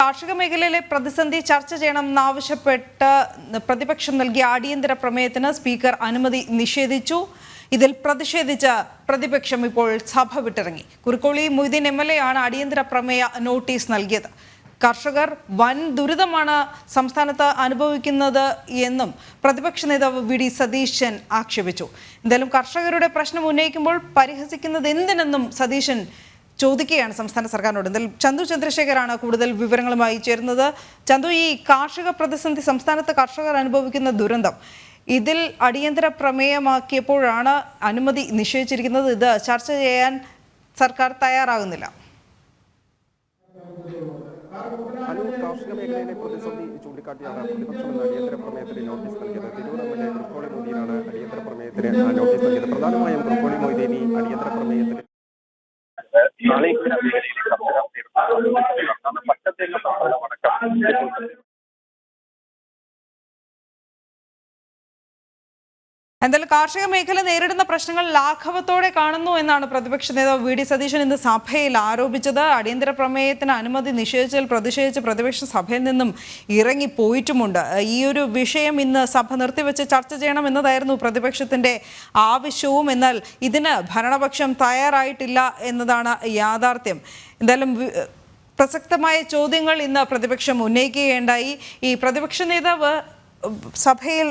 കാർഷിക മേഖലയിലെ പ്രതിസന്ധി ചർച്ച ചെയ്യണമെന്നാവശ്യപ്പെട്ട് പ്രതിപക്ഷം നൽകിയ അടിയന്തര പ്രമേയത്തിന് സ്പീക്കർ അനുമതി നിഷേധിച്ചു. ഇതിൽ പ്രതിഷേധിച്ച പ്രതിപക്ഷം ഇപ്പോൾ സഭ വിട്ടിറങ്ങി. കുറുക്കോളി മൊയ്തീൻ MLA ആണ് അടിയന്തര പ്രമേയ നോട്ടീസ് നൽകിയത്. കർഷകർ വൻ ദുരിതമാണ് സംസ്ഥാനത്ത് അനുഭവിക്കുന്നത് എന്നും പ്രതിപക്ഷ നേതാവ് VD സതീശൻ ആക്ഷേപിച്ചു. എന്തായാലും കർഷകരുടെ പ്രശ്നം ഉന്നയിക്കുമ്പോൾ പരിഹസിക്കുന്നത് എന്തിനെന്നും സതീശൻ ചോദിക്കുകയാണ് സംസ്ഥാന സർക്കാരിനോട്. എന്തായാലും ചന്തു ചന്ദ്രശേഖരാണ് കൂടുതൽ വിവരങ്ങളുമായി ചേരുന്നത്. ചന്തു, ഈ കാർഷിക പ്രതിസന്ധി, സംസ്ഥാനത്ത് കർഷകർ അനുഭവിക്കുന്ന ദുരന്തം, ഇതിൽ അടിയന്തര പ്രമേയമാക്കിയപ്പോഴാണ് അനുമതി നിഷേധിച്ചിരിക്കുന്നത്. ഇത് ചർച്ച ചെയ്യാൻ സർക്കാർ തയ്യാറാകുന്നില്ല. കാർഷിക മേഖലയിലെ പ്രതിസന്ധി ചൂണ്ടിക്കാട്ടിയാണ് പ്രതിപക്ഷം എന്ന അടിയന്തര പ്രമേയത്തിന് നോട്ടീസ് നൽകിയത്. തിരൂർ MLA കുറുക്കോളി മൊയ്തീനാണ് അടിയന്തര പ്രമേയത്തിന് നോട്ടീസ് നൽകിയത്. പ്രധാനമായും കുറുക്കോളി മൊയ്തീൻ ഈ അടിയന്തര പ്രമേയത്തിന് എന്തായാലും കാർഷിക മേഖല നേരിടുന്ന പ്രശ്നങ്ങൾ ലാഘവത്തോടെ കാണുന്നു എന്നാണ് പ്രതിപക്ഷ നേതാവ് VD സതീശൻ ഇന്ന് സഭയിൽ ആരോപിച്ചത്. അടിയന്തര പ്രമേയത്തിന് അനുമതി നിഷേധിച്ചതിൽ പ്രതിഷേധിച്ച് പ്രതിപക്ഷ സഭയിൽ നിന്നും ഇറങ്ങിപ്പോയിട്ടുമുണ്ട്. ഈ ഒരു വിഷയം ഇന്ന് സഭ നിർത്തിവെച്ച് ചർച്ച ചെയ്യണം എന്നതായിരുന്നു പ്രതിപക്ഷത്തിന്റെ ആവശ്യവും. എന്നാൽ ഇതിന് ഭരണപക്ഷം തയ്യാറായിട്ടില്ല എന്നതാണ് യാഥാർത്ഥ്യം. എന്തായാലും പ്രസക്തമായ ചോദ്യങ്ങൾ ഇന്ന് പ്രതിപക്ഷം ഉന്നയിക്കുകയുണ്ടായി. ഈ പ്രതിപക്ഷ നേതാവ് സഭയിൽ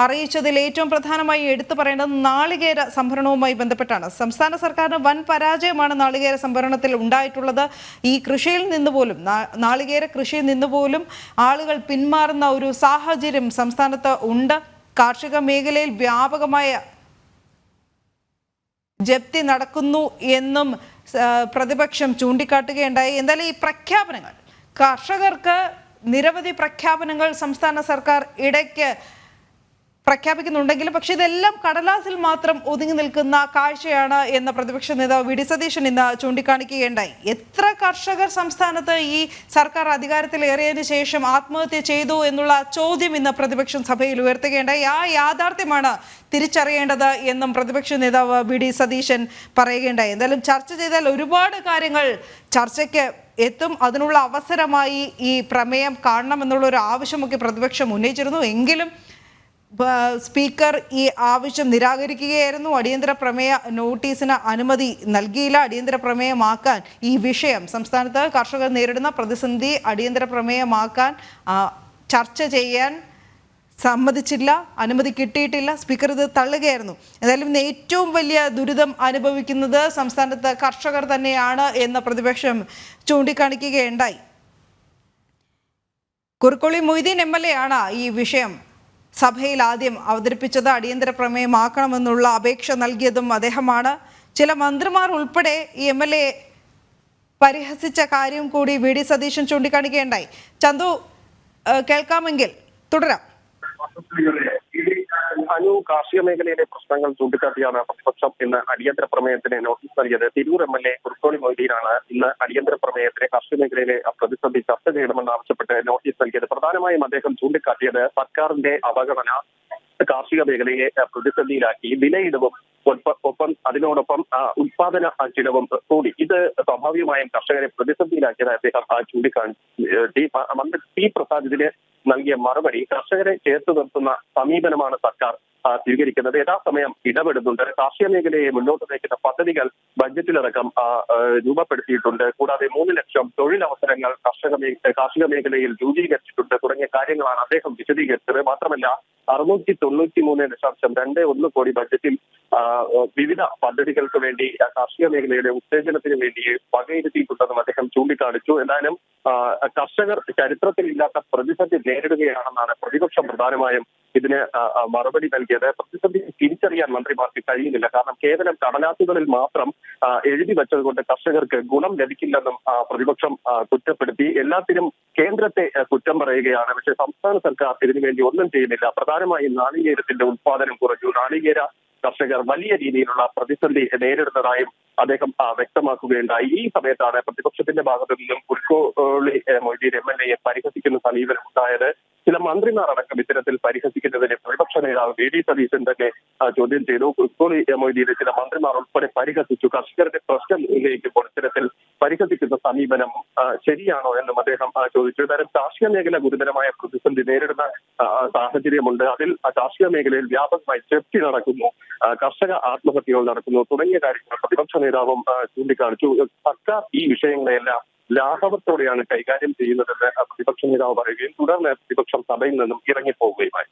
അറിയിച്ചതിൽ ഏറ്റവും പ്രധാനമായി എടുത്തു പറയേണ്ടത് നാളികേര സംഭരണവുമായി ബന്ധപ്പെട്ടാണ്. സംസ്ഥാന സർക്കാരിന് വൻ പരാജയമാണ് നാളികേര സംഭരണത്തിൽ ഉണ്ടായിട്ടുള്ളത്. ഈ കൃഷിയിൽ നിന്ന് പോലും, നാളികേര കൃഷിയിൽ നിന്ന് പോലും ആളുകൾ പിന്മാറുന്ന ഒരു സാഹചര്യം സംസ്ഥാനത്ത് ഉണ്ട്. കാർഷിക മേഖലയിൽ വ്യാപകമായ ജപ്തി നടക്കുന്നു എന്നും പ്രതിപക്ഷം ചൂണ്ടിക്കാട്ടുകയുണ്ടായി. എന്തായാലും ഈ പ്രഖ്യാപനങ്ങൾ, കർഷകർക്ക് നിരവധി പ്രഖ്യാപനങ്ങൾ സംസ്ഥാന സർക്കാർ ഇടയ്ക്ക് പ്രഖ്യാപിക്കുന്നുണ്ടെങ്കിലും പക്ഷെ ഇതെല്ലാം കടലാസിൽ മാത്രം ഒതുങ്ങി നിൽക്കുന്ന കാഴ്ചയാണ് എന്ന പ്രതിപക്ഷ നേതാവ് VD സതീശൻ ഇന്ന് ചൂണ്ടിക്കാണിക്കുകയുണ്ടായി. എത്ര കർഷകർ സംസ്ഥാനത്ത് ഈ സർക്കാർ അധികാരത്തിലേറിയതിനു ശേഷം ആത്മഹത്യ ചെയ്തു എന്നുള്ള ചോദ്യം ഇന്ന് പ്രതിപക്ഷം സഭയിൽ ഉയർത്തുകയുണ്ടായി. ആ യാഥാർത്ഥ്യമാണ് തിരിച്ചറിയേണ്ടത് എന്നും പ്രതിപക്ഷ നേതാവ് VD സതീശൻ പറയുകയുണ്ടായി. എന്തായാലും ചർച്ച ചെയ്താൽ ഒരുപാട് കാര്യങ്ങൾ ചർച്ചയ്ക്ക് എത്തും. അതിനുള്ള അവസരമായി ഈ പ്രമേയം കാണണമെന്നുള്ള ഒരു ആവശ്യമൊക്കെ പ്രതിപക്ഷം ഉന്നയിച്ചിരുന്നു. എങ്കിലും സ്പീക്കർ ഈ ആവശ്യം നിരാകരിക്കുകയായിരുന്നു. അടിയന്തര പ്രമേയ നോട്ടീസിന് അനുമതി നൽകിയില്ല. അടിയന്തര പ്രമേയമാക്കാൻ ഈ വിഷയം, സംസ്ഥാനത്ത് കർഷകർ നേരിടുന്ന പ്രതിസന്ധി അടിയന്തര പ്രമേയമാക്കാൻ ചർച്ച ചെയ്യാൻ സമ്മതിച്ചില്ല, അനുമതി കിട്ടിയിട്ടില്ല. സ്പീക്കർ ഇത് തള്ളുകയായിരുന്നു. എന്തായാലും ഇന്ന് ഏറ്റവും വലിയ ദുരിതം അനുഭവിക്കുന്നത് സംസ്ഥാനത്ത് കർഷകർ തന്നെയാണ് എന്ന് പ്രതിപക്ഷം ചൂണ്ടിക്കാണിക്കുകയുണ്ടായി. കുറുക്കോളി മൊയ്തീൻ MLA ആണ് ഈ വിഷയം സഭയിൽ ആദ്യം അവതരിപ്പിച്ചത്. അടിയന്തര പ്രമേയമാക്കണമെന്നുള്ള അപേക്ഷ നൽകിയതും അദ്ദേഹമാണ്. ചില മന്ത്രിമാർ ഉൾപ്പെടെ ഈ MLA പരിഹസിച്ച കാര്യം കൂടി VD സതീശൻ ചൂണ്ടിക്കാണിക്കുകയുണ്ടായി. ചന്തു, കേൾക്കാമെങ്കിൽ തുടരാം. കാർഷിക മേഖലയിലെ പ്രശ്നങ്ങൾ ചൂണ്ടിക്കാട്ടിയാണ് പ്രതിപക്ഷം ഇന്ന് അടിയന്തര പ്രമേയത്തിന് നോട്ടീസ് നൽകിയത്. തിരൂർ MLA കുറുക്കോളി മൊയ്തീനാണ് ഇന്ന് അടിയന്തര പ്രമേയത്തിന് കാർഷിക മേഖലയിലെ പ്രതിസന്ധി ചർച്ച ചെയ്യണമെന്നാവശ്യപ്പെട്ട് നോട്ടീസ് നൽകിയത്. പ്രധാനമായും അദ്ദേഹം ചൂണ്ടിക്കാട്ടിയത് സർക്കാരിന്റെ അവഗണന കാർഷിക മേഖലയെ പ്രതിസന്ധിയിലാക്കി, വിലയിടിവും ഒപ്പം അതിനോടൊപ്പം ഉത്പാദന ചിലവും കൂടി ഇത് സ്വാഭാവികമായും കർഷകരെ പ്രതിസന്ധിയിലാക്കിയതായി അദ്ദേഹം ചൂണ്ടിക്കാണിച്ചു. മന്ത്രി P പ്രസാദ് ഇതിന് നൽകിയ മറുപടി, കർഷകരെ ചേർത്ത് നിർത്തുന്ന സമീപനമാണ് സർക്കാർ സ്വീകരിക്കുന്നത്, യഥാസമയം ഇടപെടുന്നുണ്ട്, കാർഷിക മേഖലയെ മുന്നോട്ട് നയിക്കുന്ന പദ്ധതികൾ ബഡ്ജറ്റിലടക്കം രൂപപ്പെടുത്തിയിട്ടുണ്ട്, കൂടാതെ 3 ലക്ഷം തൊഴിലവസരങ്ങൾ കാർഷിക മേഖലയിൽ രൂപീകരിച്ചിട്ടുണ്ട് തുടങ്ങിയ കാര്യങ്ങളാണ് അദ്ദേഹം വിശദീകരിച്ചത്. മാത്രമല്ല 693.21 കോടി ബഡ്ജറ്റിൽ വിവിധ പദ്ധതികൾക്ക് വേണ്ടി കാർഷിക മേഖലയുടെ ഉത്തേജനത്തിന് വേണ്ടി വകയിരുത്തിയിട്ടുണ്ടെന്നും അദ്ദേഹം ചൂണ്ടിക്കാണിച്ചു. എന്തായാലും കർഷകർ ചരിത്രത്തിലില്ലാത്ത പ്രതിസന്ധി നേരിടുകയാണെന്നാണ് പ്രതിപക്ഷം പ്രധാനമായും ഇതിന് മറുപടി നൽകിയത്. പ്രതിസന്ധി തിരിച്ചറിയാൻ മന്ത്രിമാർക്ക് കഴിയുന്നില്ല. കാരണം കേവലം കടലാസുകളിൽ മാത്രം എഴുതി വെച്ചതുകൊണ്ട് കർഷകർക്ക് ഗുണം ലഭിക്കില്ലെന്നും പ്രതിപക്ഷം കുറ്റപ്പെടുത്തി. എല്ലാത്തിനും കേന്ദ്രത്തെ കുറ്റം പറയുകയാണ്. പക്ഷേ സംസ്ഥാന സർക്കാർ ഇതിനുവേണ്ടി ഒന്നും ചെയ്യുന്നില്ല. പ്രധാനമായും നാളികേരത്തിന്റെ ഉത്പാദനം കുറഞ്ഞു. നാളികേര കർഷകർ വലിയ രീതിയിലുള്ള പ്രതിസന്ധി നേരിടുന്നതായും അദ്ദേഹം വ്യക്തമാക്കുകയുണ്ടായി. ഈ സമയത്താണ് പ്രതിപക്ഷത്തിന്റെ ഭാഗത്തു നിന്നും കുറുക്കോളി മൊയ്തീൻ MLA പരിഹസിക്കുന്ന സമീപനം ഉണ്ടായത്. ചില മന്ത്രിമാർ അടക്കം ഇത്തരത്തിൽ പരിഹസിക്കുന്നതിന് പ്രതിപക്ഷ നേതാവ് VD സതീശൻ തന്നെ ചോദ്യം ചെയ്തു. കുറുക്കോളി മൊയ്തീനെ ചില മന്ത്രിമാർ ഉൾപ്പെടെ പരിഹസിച്ചു. കർഷകരുടെ പ്രശ്നം ഉന്നയിക്കുമ്പോൾ ഇത്തരത്തിൽ പരിഹസിക്കുന്ന സമീപനം ശരിയാണോ എന്നും അദ്ദേഹം ചോദിച്ചു. ഏതായാലും കാർഷിക മേഖല ഗുരുതരമായ പ്രതിസന്ധി നേരിടുന്ന സാഹചര്യമുണ്ട്. അതിൽ കാർഷിക മേഖലയിൽ വ്യാപകമായി ജപ്തി നടക്കുന്നു, കർഷക ആത്മഹത്യകൾ നടക്കുന്നു തുടങ്ങിയ കാര്യങ്ങൾ പ്രതിപക്ഷ നേതാവും ചൂണ്ടിക്കാണിച്ചു. സർക്കാർ ഈ വിഷയങ്ങളെല്ലാം ലാഘവത്തോടെയാണ് കൈകാര്യം ചെയ്യുന്നതെന്ന് പ്രതിപക്ഷ നേതാവ് പറയുകയും തുടർന്ന് പ്രതിപക്ഷം സഭയിൽ നിന്നും ഇറങ്ങിപ്പോവുകയുമായി.